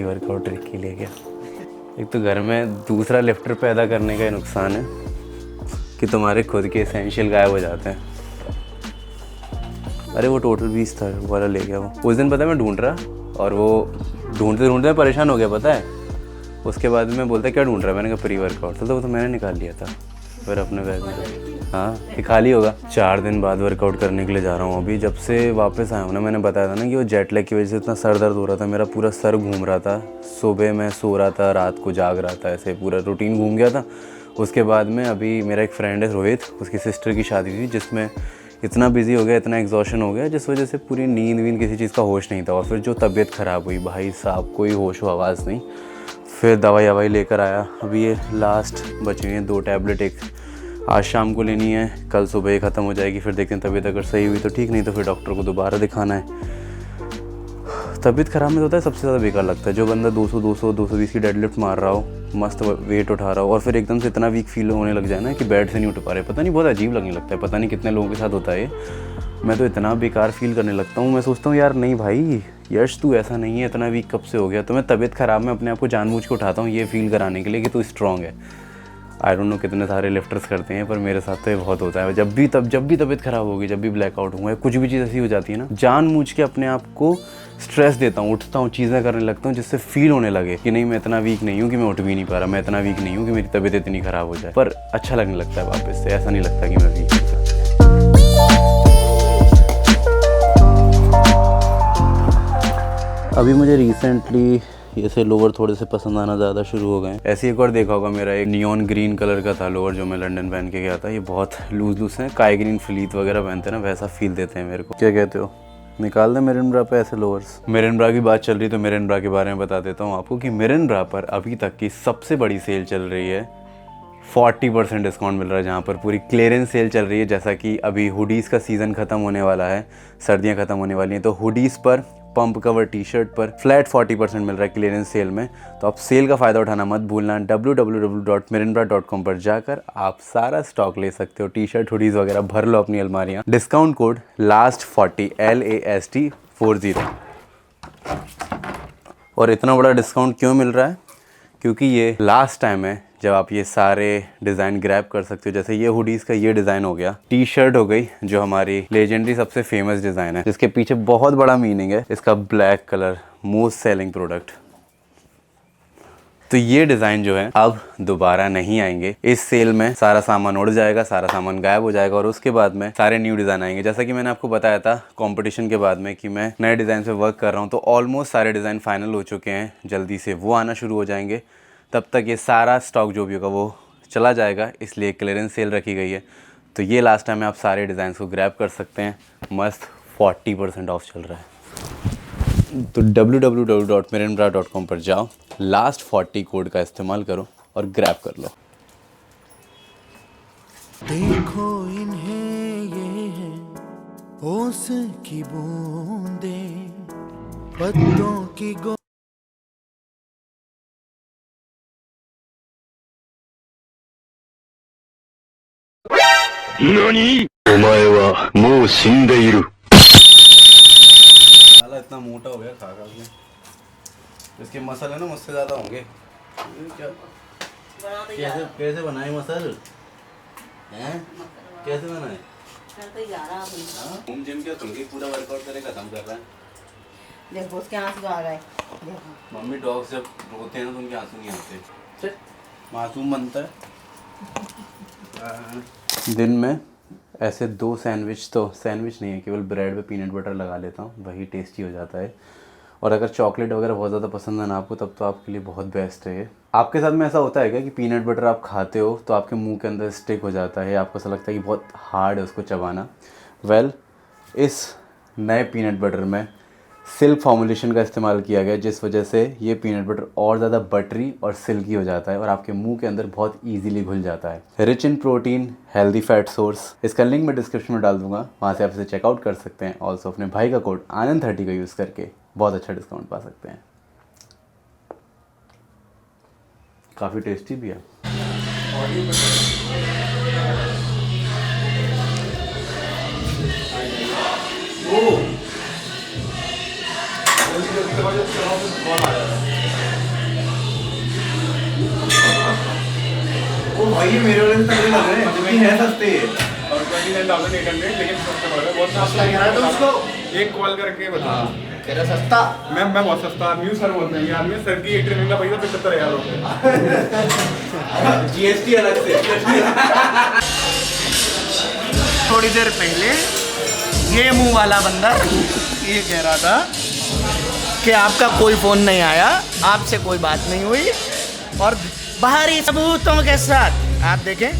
Workout trick के लिए क्या। एक तो घर में दूसरा लिफ्टर पैदा करने का ही नुकसान है कि तुम्हारे खुद के एसेंशियल गायब हो जाते हैं। अरे वो टोटल 20 था, वो वाला ले गया वो। उस दिन पता है मैं ढूंढ रहा, और वो ढूंढते ढूंढते परेशान हो गया पता है। उसके बाद में बोलता है क्या ढूंढ रहा है, मैंने कहा प्री वर्कआउट। तो वो तो मैंने निकाल लिया था फिर अपने बैग में। हाँ ये खाली होगा। 4 दिन बाद वर्कआउट करने के लिए जा रहा हूँ अभी। जब से वापस आया हूँ ना, मैंने बताया था ना कि वो जेट लैग की वजह से इतना सर दर्द हो रहा था, मेरा पूरा सर घूम रहा था। सुबह मैं सो रहा था, रात को जाग रहा था, ऐसे पूरा रूटीन घूम गया था। उसके बाद में अभी मेरा एक फ्रेंड है रोहित, उसकी सिस्टर की शादी थी, जिसमें इतना बिजी हो गया, इतना एग्जॉशन हो गया, जिस वजह से पूरी नींद वींद किसी चीज़ का होश नहीं था। और फिर जो तबीयत ख़राब हुई भाई साहब, कोई होश व आवाज़ नहीं। फिर दवाई लेकर आया। अभी ये लास्ट बची हुई हैं 2 टैबलेट, एक आज शाम को लेनी है, कल सुबह ही ख़त्म हो जाएगी। फिर देखते हैं तबीयत अगर सही हुई तो ठीक, नहीं तो फिर डॉक्टर को दोबारा दिखाना है। तबीयत ख़राब में तो होता है सबसे ज़्यादा बेकार लगता है जो बंदा 220 की डेडलिफ्ट मार रहा हो, मस्त वेट उठा रहा हो, और फिर एकदम से इतना वीक फील होने लग जाए ना कि बेड से नहीं उठ पा रहे। पता नहीं, बहुत अजीब लगने लगता है। पता नहीं कितने लोगों के साथ होता है ये। मैं तो इतना बेकार फील करने लगता हूँ। मैं सोचता हूँ यार नहीं भाई यश तू ऐसा नहीं है, इतना वीक कब से हो गया। तो मैं तबीयत ख़राब में अपने आप को जानबूझ के उठाता हूँ ये फील कराने के लिए कि तू स्ट्रॉन्ग है। आई डोंट नो कितने सारे लिफ्टर्स करते हैं, पर मेरे साथ तो ये बहुत होता है। जब भी तबीयत ख़राब होगी, जब भी ब्लैकआउट हुआ है, कुछ भी चीज़ ऐसी हो जाती है ना, जानबूझ के अपने आप को स्ट्रेस देता हूँ, उठता हूँ, चीज़ें करने लगता हूँ जिससे फील होने लगे कि नहीं मैं इतना वीक नहीं हूँ कि मैं उठ भी नहीं पा रहा, मैं इतना वीक नहीं हूँ कि मेरी तबीयत इतनी ख़राब हो जाए। पर अच्छा लगने लगता है वापस से, ऐसा नहीं लगता कि मैं वीक हूँ। अभी मुझे रिसेंटली ये से लोअर थोड़े से पसंद आना ज़्यादा शुरू हो गए हैं। ऐसे एक बार देखा होगा मेरा एक नियॉन ग्रीन कलर का था लोअर जो मैं लंदन पहन के गया था। ये बहुत लूज हैं, काय ग्रीन फ्लीत वगैरह पहनते हैं ना, वैसा फील देते हैं मेरे को। क्या कहते हो, निकाल दें मेरिन ब्रा पे ऐसे लोअर्स? मेरिन ब्रा की बात चल रही तो मेरिन ब्रा के बारे में बता देता हूँ आपको कि मेरिन ब्रा पर अभी तक की सबसे बड़ी सेल चल रही है। 40% डिस्काउंट मिल रहा है, जहाँ पर पूरी क्लियरेंस सेल चल रही है। जैसा कि अभी हुडीज़ का सीज़न ख़त्म होने वाला है, सर्दियाँ ख़त्म होने वाली हैं, तो हुडीज़ पर, पंप कवर टी शर्ट पर फ्लैट 40% मिल रहा है क्लियरेंस सेल में। तो आप सेल का फ़ायदा उठाना मत भूलना। www.mirinbra.com पर जाकर आप सारा स्टॉक ले सकते हो। टी शर्ट हुडीज़ वगैरह भर लो अपनी अलमारियाँ। Discount code LAST40 LAST40। और इतना बड़ा डिस्काउंट क्यों मिल रहा है? क्योंकि ये लास्ट टाइम है जब आप ये सारे डिज़ाइन ग्रैब कर सकते हो। जैसे ये हुडीज़ का ये डिज़ाइन हो गया, टी शर्ट हो गई जो हमारी लेजेंडरी सबसे फेमस डिज़ाइन है, जिसके पीछे बहुत बड़ा मीनिंग है। इसका black colour most selling product. तो ये डिज़ाइन जो है अब दोबारा नहीं आएंगे। इस सेल में सारा सामान उड़ जाएगा, सारा सामान गायब हो जाएगा, और उसके बाद में सारे न्यू डिज़ाइन आएंगे। जैसा कि मैंने आपको बताया था कंपटीशन के बाद में कि मैं नए डिज़ाइन पे वर्क कर रहा हूँ, तो ऑलमोस्ट सारे डिज़ाइन फाइनल हो चुके हैं। जल्दी से वो आना शुरू हो जाएंगे। तब तक ये सारा स्टॉक जो भी होगा वो चला जाएगा, इसलिए क्लियरेंस सेल रखी गई है। तो ये लास्ट टाइम में आप सारे डिज़ाइन को ग्रैब कर सकते हैं। मस्त 40% ऑफ चल रहा है। तो www.mirinbra.com पर जाओ, LAST40 कोड का इस्तेमाल करो और ग्रैब कर लो। देखो इन्हें ये है ओस की बूंदें, पत्तों की गो नानी? お前はもう死んでいる。 साला इतना मोटा हो गया खा खा के, इसके मसल है ना मुझसे ज़्यादा होंगे। क्या कैसे कैसे बनाए मसल हैं? कैसे बनाए? घूम जिम के तुम भी पूरा वर्कआउट करे खत्म कर रहा है। देखो उसके आंसू आ गए। देखो मम्मी डॉग जब रोते हैं ना तो उनके आंसू नहीं आते, मासूम बनता है। दिन में ऐसे 2 सैंडविच, तो सैंडविच नहीं है, केवल ब्रेड पे पीनट बटर लगा लेता हूँ, वही टेस्टी हो जाता है। और अगर चॉकलेट वगैरह बहुत ज़्यादा पसंद है ना आपको, तब तो आपके लिए बहुत बेस्ट है ये। आपके साथ में ऐसा होता है क्या कि पीनट बटर आप खाते हो तो आपके मुंह के अंदर स्टिक हो जाता है, आपको ऐसा लगता है कि बहुत हार्ड है उसको चबाना? वेल, इस नए पीनट बटर में सिल्क फॉर्मुलेशन का इस्तेमाल किया गया, जिस वजह से ये पीनट बटर और ज़्यादा बटरी और सिल्की हो जाता है और आपके मुंह के अंदर बहुत इजीली घुल जाता है। Rich in protein, healthy fat source. इसका लिंक मैं डिस्क्रिप्शन में डाल दूंगा, वहाँ से आप इसे चेकआउट कर सकते हैं। ऑल्सो अपने भाई का कोड ANAND30 का यूज़ करके बहुत अच्छा डिस्काउंट पा सकते हैं। काफ़ी टेस्टी भी है। भाई ये मेरे वाले से तगड़े लग रहे हैं क्योंकि है सस्ते और 29,800 लेकिन सस्ता पड़ रहा है बहुत सस्ता कह रहा था उसको। एक कॉल करके बता तेरा सस्ता। मैं बहुत सस्ता आदमी हूँ, सर बहुत महंगे आदमी है। सर की एक ट्रेनिंग का पैसा 75,000 रुपये। जीएसटी अलग से। थोड़ी देर पहले ये मुंह वाला बंदा ये कह रहा था कि आपका कोई फ़ोन नहीं आया, आपसे कोई बात नहीं हुई, और बाहरी सबूतों के साथ आप देखें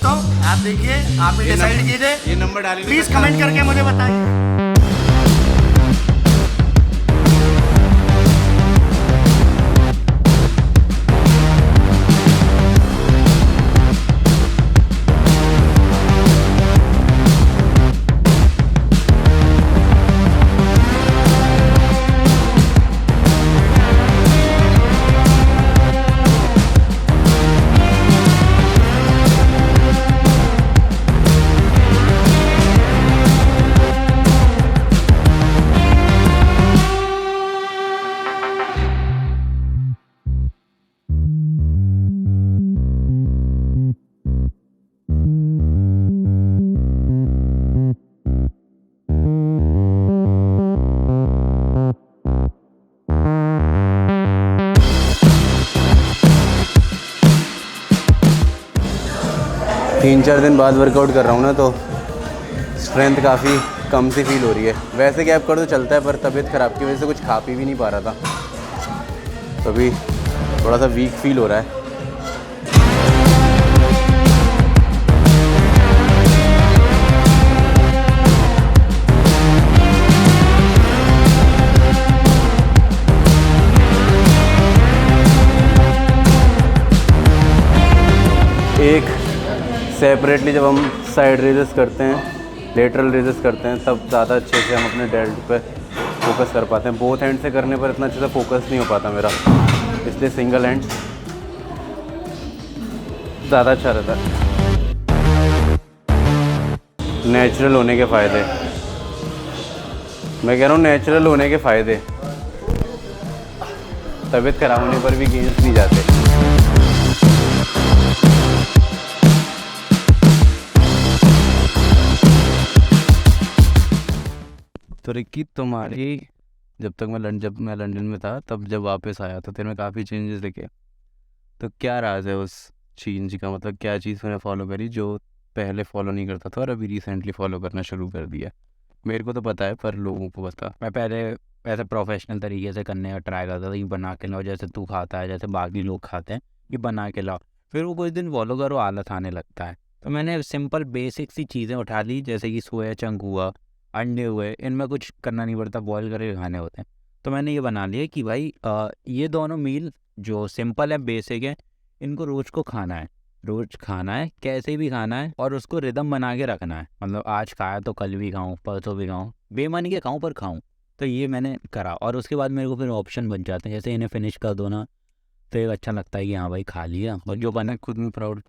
तो आप देखिए, आप भी डिसाइड कीजिए। ये नंबर डालिए प्लीज़ कमेंट करके मुझे बताइए। तीन चार दिन बाद वर्कआउट कर रहा हूँ ना तो स्ट्रेंथ काफ़ी कम सी फील हो रही है। वैसे गैप कर तो चलता है पर तबीयत ख़राब की वजह से कुछ खा पी भी नहीं पा रहा था, तो अभी थोड़ा सा वीक फील हो रहा है। एक सेपरेटली जब हम साइड रेजेस करते हैं, लेटरल रेजेस करते हैं, तब ज़्यादा अच्छे से हम अपने डेल्ट पे फोकस कर पाते हैं। बोथ हैंड से करने पर इतना अच्छे से फोकस नहीं हो पाता मेरा, इसलिए सिंगल हैंड ज़्यादा अच्छा रहता है। नेचुरल होने के फ़ायदे, मैं कह रहा हूँ नेचुरल होने के फ़ायदे। तबीयत खराब होने पर भी गेंस नहीं जाते। तो रिक्की तुम्हारी जब मैं लंदन में था, तब जब वापस आया तो तेरे में काफ़ी चेंजेस दिखे, तो क्या राज है उस चेंज का? मतलब क्या चीज़ मैंने फॉलो करी जो पहले फॉलो नहीं करता था और अभी रिसेंटली फॉलो करना शुरू कर दिया? मेरे को तो पता है पर लोगों को बता। मैं पहले ऐसे प्रोफेशनल तरीके से करने का ट्राई करता था कि बना के लाओ, जैसे तू खाता है, जैसे बाकी लोग खाते हैं, कि बना के लाओ। फिर वो कुछ दिन फॉलो करो, आलस आने लगता है। तो मैंने सिंपल बेसिक सी चीज़ें उठा ली, जैसे कि सोया चंक हुआ, अंडे हुए, इनमें कुछ करना नहीं पड़ता, बॉयल करके खाने होते हैं। तो मैंने ये बना लिया कि भाई ये दोनों मील जो सिंपल है, बेसिक है, इनको रोज़ को खाना है, रोज़ खाना है, कैसे भी खाना है, और उसको रिदम बना के रखना है। मतलब आज खाया तो कल भी खाऊं, परसों भी खाऊं, बेमन के खाऊं पर खाऊं। तो ये मैंने करा, और उसके बाद मेरे को फिर ऑप्शन बन जाते हैं, जैसे इन्हें फिनिश कर दो ना तो एक अच्छा लगता है कि हाँ भाई खा लिया, और जो बना खुद में प्राउड,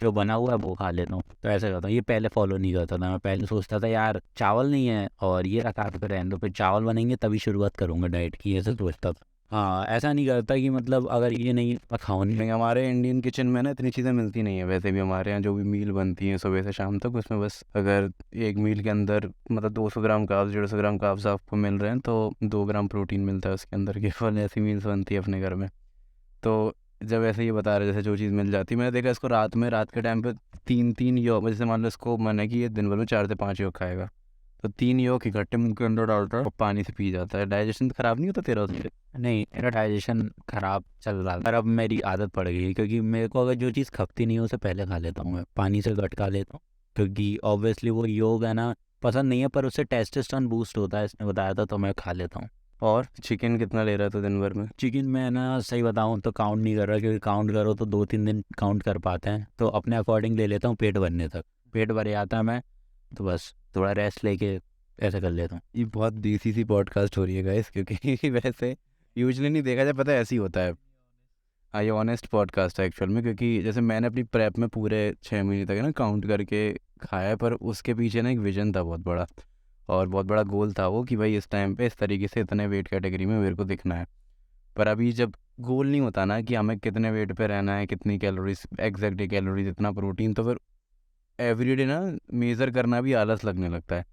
जो बना हुआ है वो खा लेता हूँ। तो ऐसा करता हूँ। ये पहले फॉलो नहीं करता था मैं। पहले सोचता था यार चावल नहीं है और ये रखा तो फिर रहने दो, फिर चावल बनेंगे तभी शुरुआत करूँगा डाइट की, ऐसे सोचता था। हाँ, ऐसा नहीं करता कि मतलब अगर ये नहीं मैं खाऊँ नहीं। नहीं, हमारे इंडियन किचन में ना इतनी चीज़ें मिलती नहीं है। वैसे भी हमारे यहाँ जो भी मील बनती हैं सुबह से शाम तक, उसमें बस अगर एक मील के अंदर मतलब 200 ग्राम कार्ब्स, 150 ग्राम कार्ब्स आपको मिल रहे हैं तो 2 ग्राम प्रोटीन मिलता है उसके अंदर। केवल ऐसी मील्स बनती है अपने घर में। तो जब ऐसे ये बता रहे जैसे जो चीज़ मिल जाती, मैंने देखा इसको रात के टाइम पे 3-3 योग, जैसे मान लो इसको मन है कि ये दिन भर में 4 से 5 योग खाएगा, तो 3 योग इकट्ठे मुंह के अंदर डालता है और पानी से पी जाता है। डाइजेशन ख़राब नहीं होता तेरा उससे? नहीं, मेरा डाइजेशन ख़राब चल रहा था, पर अब मेरी आदत पड़ गई है, क्योंकि मेरे को अगर जो चीज़ खपती नहीं है उसे पहले खा लेता हूँ मैं, पानी से गटका लेता हूँ। क्योंकि ऑब्वियसली वो योग है ना, पसंद नहीं है, पर उससे टेस्टोस्टेरोन बूस्ट होता है, इसने बताया था, तो मैं खा लेता हूँ। और चिकन कितना ले रहा था दिन भर में? चिकन में ना सही बताऊँ तो काउंट नहीं कर रहा, क्योंकि काउंट करो तो 2-3 दिन काउंट कर पाते हैं, तो अपने अकॉर्डिंग ले लेता हूँ पेट भरने तक। पेट भर जाता है मैं तो बस थोड़ा रेस्ट लेके ऐसा कर लेता हूँ। ये बहुत देसी सी पॉडकास्ट हो रही है गाइस, क्योंकि वैसे यूजुअली नहीं देखा जाए, पता है ऐसे ही होता है। हाँ, ये ऑनेस्ट पॉडकास्ट है एक्चुअल में, क्योंकि जैसे मैंने अपनी प्रेप में पूरे 6 महीने तक ना काउंट करके खाया है, पर उसके पीछे ना एक विजन था बहुत बड़ा, और बहुत बड़ा गोल था वो कि भाई इस टाइम पे इस तरीके से इतने वेट कैटेगरी में मेरे को दिखना है। पर अभी जब गोल नहीं होता ना कि हमें कितने वेट पे रहना है, कितनी कैलोरीज, एग्जैक्ट कैलोरीज, इतना प्रोटीन, तो फिर एवरीडे ना मेज़र करना भी आलस लगने लगता है।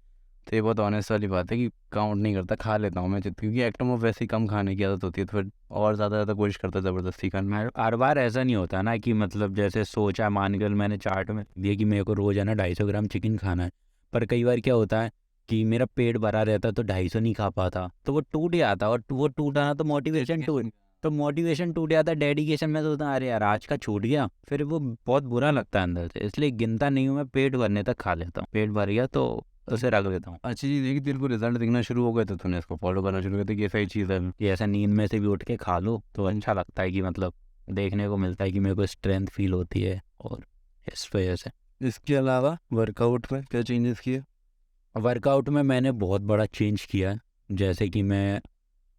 तो ये बहुत ऑनेस्ट वाली बात है कि काउंट नहीं करता, खा लेता हूँ मैं क्योंकि एक्टोमोफ वैसे ही कम खाने की आदत होती है, तो फिर और ज़्यादा कोशिश करता है ज़बरदस्ती करना। हर बार ऐसा नहीं होता ना कि मतलब जैसे सोचा, मान कर मैंने चार्ट में दिया कि मेरे को रोज़ है ना 250 ग्राम चिकन खाना है, पर कई बार क्या होता है कि मेरा पेट भरा रहता है तो 250 नहीं खा पाता, तो वो टूट जाता, और वो टूटा ना तो मोटिवेशन टूट जाता है, डेडिकेशन में सोचता हूँ अरे यार आज का छूट गया, फिर वो बहुत बुरा लगता है अंदर से। इसलिए गिनता नहीं हूँ मैं, पेट भरने तक खा लेता हूँ, पेट भर गया तो उसे रख देता हूँ। अच्छी चीज़ है कि तेरे को रिजल्ट दिखना शुरू हो गए तो तूने इसको फॉलो करना शुरू कर दिया, ये सही चीज़ है। कि ऐसा नींद में से भी उठ के खा लो तो अच्छा लगता है कि मतलब देखने को मिलता है कि मेरे को स्ट्रेंथ फील होती है, और इस वजह से। इसके अलावा वर्कआउट में क्या चेंजेस किए? वर्कआउट में मैंने बहुत बड़ा चेंज किया है। जैसे कि मैं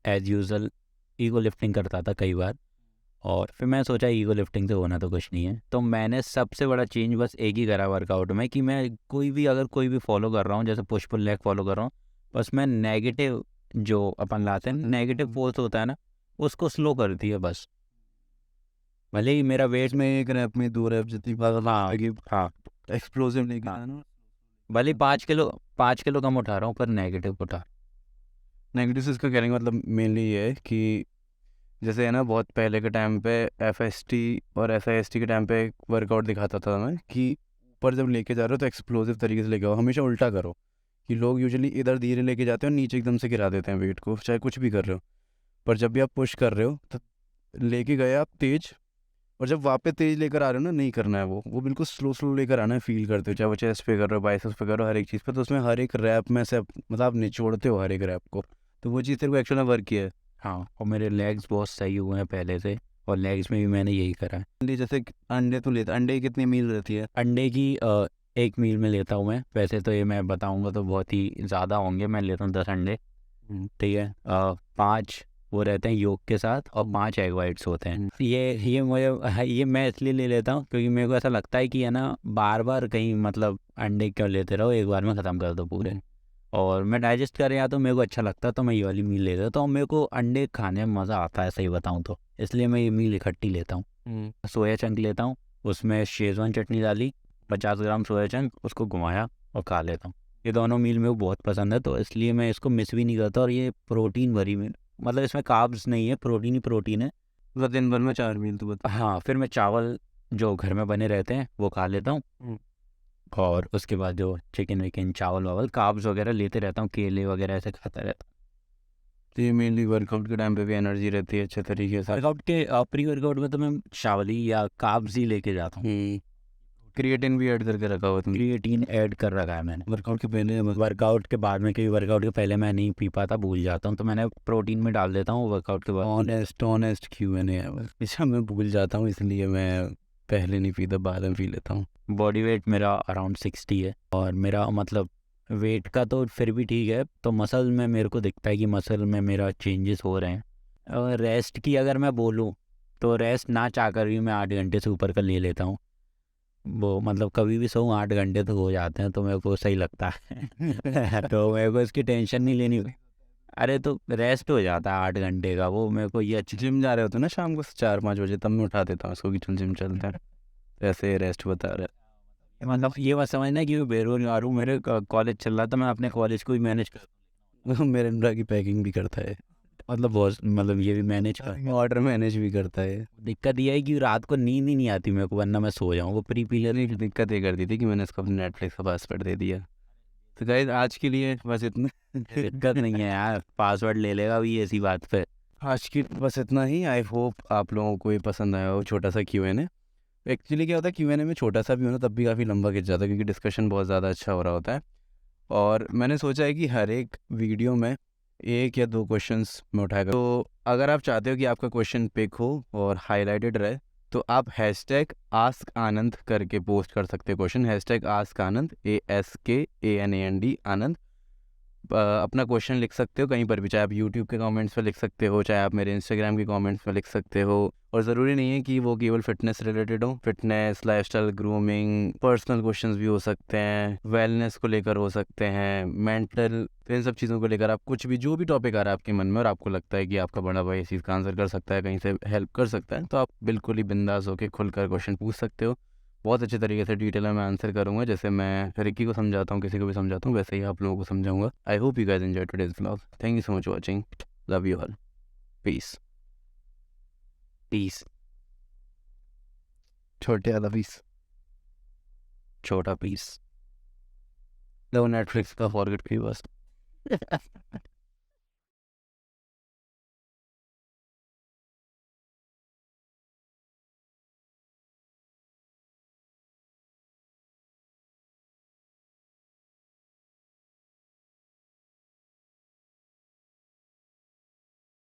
एज यूजल ईगो लिफ्टिंग करता था कई बार, और फिर मैं सोचा ईगो लिफ्टिंग से होना तो कुछ नहीं है, तो मैंने सबसे बड़ा चेंज बस एक ही करा वर्कआउट में कि मैं अगर कोई भी फॉलो कर रहा हूँ, जैसे पुश पुल लेग फॉलो कर रहा हूँ, बस मैं नेगेटिव जो अपन लाते हैं नेगेटिव फोर्स होता है ना, उसको स्लो कर दिया बस। भले ही मेरा वेट इसमें एक रैप में 2 रैप जितनी बात हाँ एक्सप्लोसिव नहीं हाँ। किया ना। भले 5 किलो कम उठा रहा हूँ पर नेगेटिव उठा। नेगेटिव इसका कहने का मतलब मेनली ये है कि जैसे है ना, बहुत पहले के टाइम पे FST और SIST के टाइम पे वर्कआउट दिखाता था मैं कि ऊपर जब लेके जा रहे हो तो एक्सप्लोसिव तरीके से लेके आओ, हमेशा उल्टा करो। कि लोग यूजुअली इधर धीरे लेके जाते हैं और नीचे एकदम से गिरा देते हैं वेट को, चाहे कुछ भी कर रहे हो। पर जब भी आप पुश कर रहे हो तो लेके गए आप तेज, और जब वापस तेज लेकर आ रहे हो ना, नहीं करना है वो बिल्कुल स्लो लेकर आना है, फील करते हो, चाहे वो चेस्ट पे कर रहे हो, बाइसेप्स पे कर रहे हो, हर एक चीज़ पे। तो उसमें हर एक रैप में से मतलब आप निचोड़ते हो हर एक रैप को, तो वो चीज़ तेरे को एक्चुअल में वर्क किया है। हाँ, और मेरे लेग्स बहुत सही हुए हैं पहले से, और लेग्स में भी मैंने यही करा है। अंडे जैसे अंडे तो लेता, अंडे की कितनी मील रहती है? अंडे की एक मील में लेता हूँ मैं, वैसे तो ये मैं बताऊँगा तो बहुत ही ज़्यादा होंगे, मैं लेता हूँ 10 अंडे, ठीक है। 5 वो रहते हैं योग के साथ और 5 एग वाइट्स होते हैं। ये मैं इसलिए ले लेता हूँ क्योंकि मेरे को ऐसा लगता है कि है ना, बार बार कहीं मतलब अंडे क्यों लेते रहो, एक बार में ख़त्म कर दो पूरे। और मैं डाइजेस्ट करें या तो मेरे को अच्छा लगता है तो मैं ये वाली मील लेता हूँ, तो मेरे को अंडे खाने में मज़ा आता है सही बताऊँ तो, इसलिए मैं ये मील इकट्ठी लेता हूँ। सोया चंक लेता हूँ, उसमें शेजवान चटनी डाली, 50 ग्राम सोया चंक, उसको घुमाया और खा लेता हूँ। ये दोनों मील मेरे को बहुत पसंद है, तो इसलिए मैं इसको मिस भी नहीं करता। और ये प्रोटीन भरी मील, मतलब इसमें कार्ब्स नहीं है, प्रोटीन ही प्रोटीन है। मतलब दिन भर में 4 मील तो बता। हाँ, फिर मैं चावल जो घर में बने रहते हैं वो खा लेता हूँ, और उसके बाद जो चिकन विकन, चावल वावल, कार्ब्स वगैरह लेते रहता हूँ, केले वगैरह ऐसे खाता रहता हूँ। तो ये मेनली वर्कआउट के टाइम पे भी एनर्जी रहती है अच्छे तरीके से। वर्कआउट के प्री वर्कआउट में तो मैं चावल ही या कार्ब्स ही लेके जाता हूँ। क्रिएटिन भी ऐड करके रखा हुआ तुमने? क्रिएटिन ऐड कर रखा है मैंने वर्कआउट के पहले? वर्कआउट के बाद में, क्योंकि वर्कआउट के पहले मैं नहीं पी पाता, भूल जाता हूँ, तो मैंने प्रोटीन में डाल देता हूँ वर्कआउट के बाद। ऑनेस्ट Q&A है अच्छा, मैं भूल जाता हूँ इसलिए मैं पहले नहीं पीता, बाद में पी लेता हूँ। बॉडी वेट मेरा अराउंड 60 है, और मेरा मतलब वेट का तो फिर भी ठीक है, तो मसल में मेरे को दिखता है कि मसल में मेरा चेंजेस हो रहे हैं। और रेस्ट की अगर मैं बोलूँ तो रेस्ट ना चाह कर भी मैं 8 घंटे से ऊपर का ले लेता हूँ। वो मतलब कभी भी सोऊं 8 घंटे तो हो जाते हैं, तो मेरे को सही लगता है तो मेरे को इसकी टेंशन नहीं लेनी। अरे तो रेस्ट हो जाता है 8 घंटे का, वो मेरे को ये अच्छी। जिम जा रहे होते ना शाम को 4-5 बजे, तब मैं उठा देता हूँ इसको कि चल जिम चलते हैं, ऐसे रेस्ट बता रहे। मतलब ये मत समझना कि मैं बेरोजगार हूँ, मेरे कॉलेज चल रहा था, मैं अपने कॉलेज को ही मैनेज कर मेरे इंद्रा की पैकिंग भी करता है, मतलब बहुत, मतलब ये भी मैनेज कर। ऑर्डर मैनेज भी करता है। दिक्कत ये है कि रात को नींद ही नहीं आती मेरे को, वरना मैं सो जाऊँ। वो प्री पीलर एक दिक्कत ये कर दी थी कि मैंने इसको अपने नेटफ्लिक्स का पासवर्ड दे दिया। तो गाइस आज के लिए बस इतना। दिक्कत नहीं है यार, पासवर्ड ले लेगा भी ऐसी बात पे। आज की बस इतना ही। आई होप आप लोगों को ये पसंद आया हो, छोटा सा Q&A। एक्चुअली क्या होता है, Q&A में छोटा सा भी हो ना तब भी काफ़ी लंबा खिंच जाता है, क्योंकि डिस्कशन बहुत ज़्यादा अच्छा हो रहा होता है। और मैंने सोचा है कि हर एक वीडियो में 1 या 2 क्वेश्चंस मैं उठाएगा। तो अगर आप चाहते हो कि आपका क्वेश्चन पिक हो और हाईलाइटेड रहे, तो आप #AskAnand करके पोस्ट कर सकते हो क्वेश्चन। #AskAnand ASKANAND आनंद। अपना क्वेश्चन लिख सकते हो कहीं पर भी, चाहे आप यूट्यूब के कमेंट्स में लिख सकते हो, चाहे आप मेरे इंस्टाग्राम के कमेंट्स में लिख सकते हो। और ज़रूरी नहीं है कि वो केवल फिटनेस रिलेटेड हो, fitness, lifestyle, grooming, personal questions भी हो सकते हैं, वेलनेस को लेकर हो सकते हैं, मेंटल, इन सब चीज़ों को लेकर आप कुछ भी, जो भी टॉपिक आ रहा है आपके मन में और आपको लगता है कि आपका बड़ा भाई इस चीज़ का आंसर कर सकता है, कहीं से हेल्प कर सकता है, तो आप बिल्कुल ही बिंदास होकर खुलकर क्वेश्चन पूछ सकते हो। बहुत अच्छे तरीके से डिटेल में मैं आंसर करूंगा, जैसे मैं रिकी को समझाता हूँ, किसी को भी समझाता हूँ, वैसे ही आप लोगों को समझाऊंगा। I hope you guys enjoy today's vlog. Thank you so much watching. Love you all. Peace. Peace. छोटे वाला पीस, छोटा पीस। लो नेटफ्लिक्स का फॉरगेट की बस।